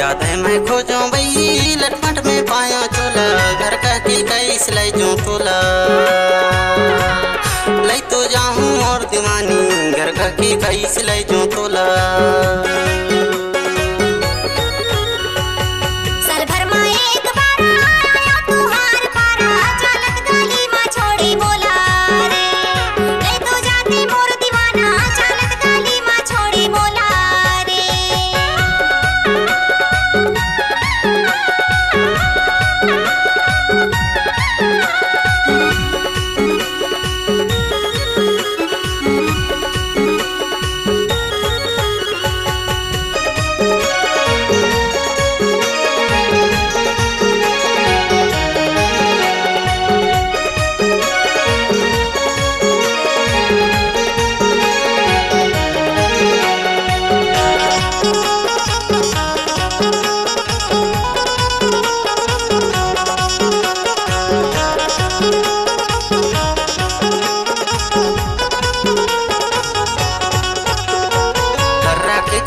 जाते मैं खोजो बई लटपट में पाया चोला घर का की कैस लै जो तोला लै तो जाऊं और दीवानी घर का की कैस लै जो तोला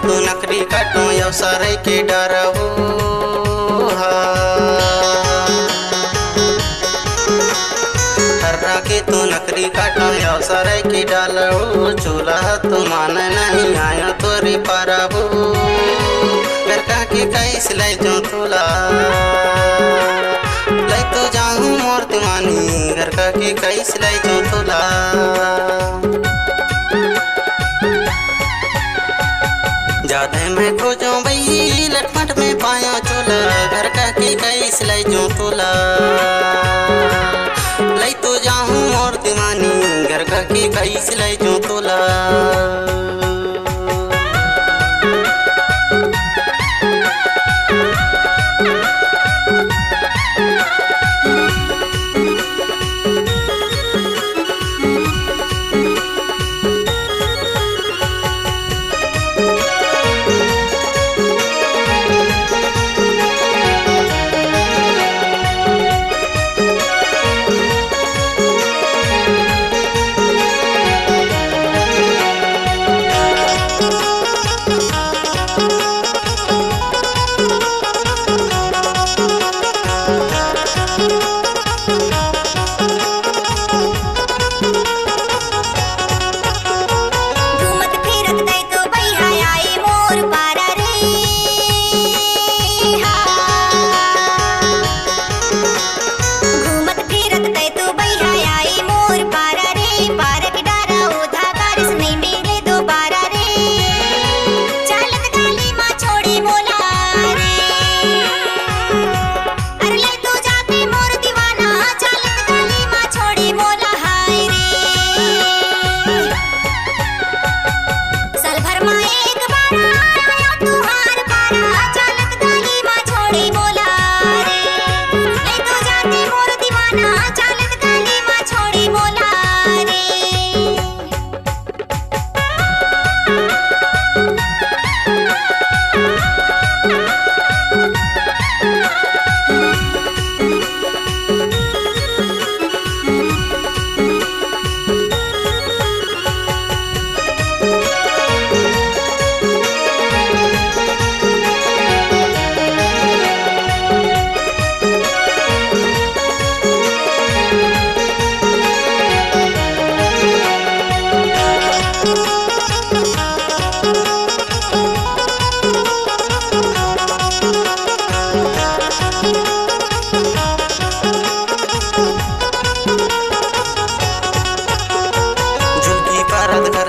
तू नकरी काटो सारे के डर हो हर्रा के तू नकरी काटो सारे के डाल हो चूल्हा तो मान नहीं आया तोरी पारा हो घर का के कैस लै जो तोला लै तो जाऊं मोर दीवानी घर का के कैस लै जो तोला जाते मैं खोजो बई लटपट में पाया चोला घर का की कैस लै जो तोला लै तो जाऊं और दीवानी घर का की कैस लै जो तोला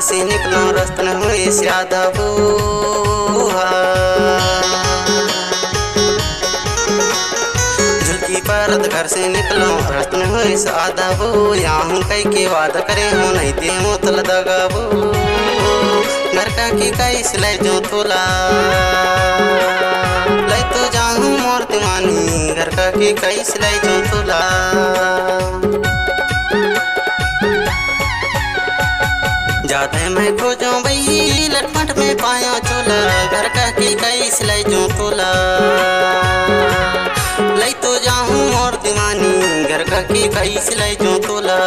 से निकलो रस्तन हुए स्यादा हो झुलकी परत घर से निकलो रस्तन हुए सादा हो यहाँ कई के वादा करे हो नहीं दे हो तल दगा हो घर का की कैस लै जो तोला लै तो जाऊं मोर दीवानी घर का की कैस लै जो तोला जाते मैं खोजो बई लटपट में पाया चोला घर का की कैस लै जो तोला लै तो जाऊं और दीवानी घर का की कैस लै जो तोला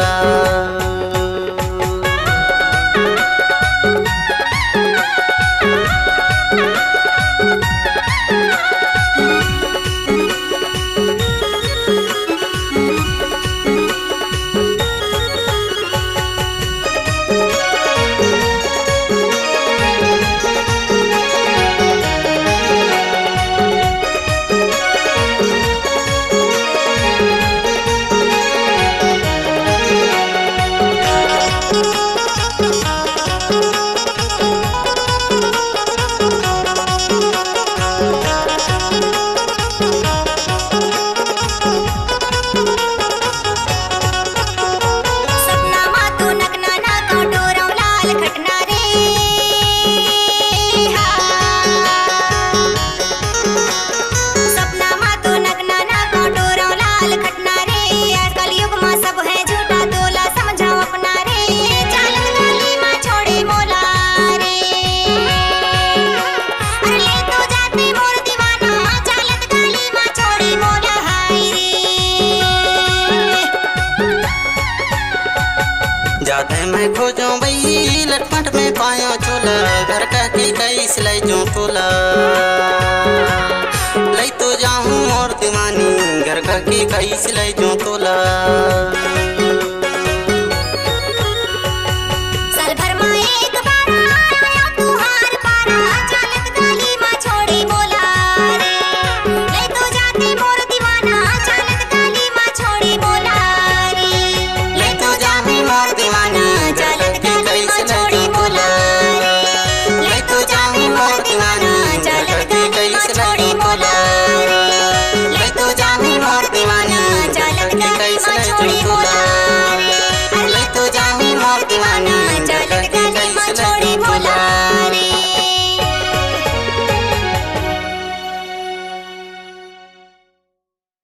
में खोजो भाई लटपट में पायो चोला घर का की कई सिलाई जो तोला लई तो जाऊं और दीवानी घर का की कई सिलाई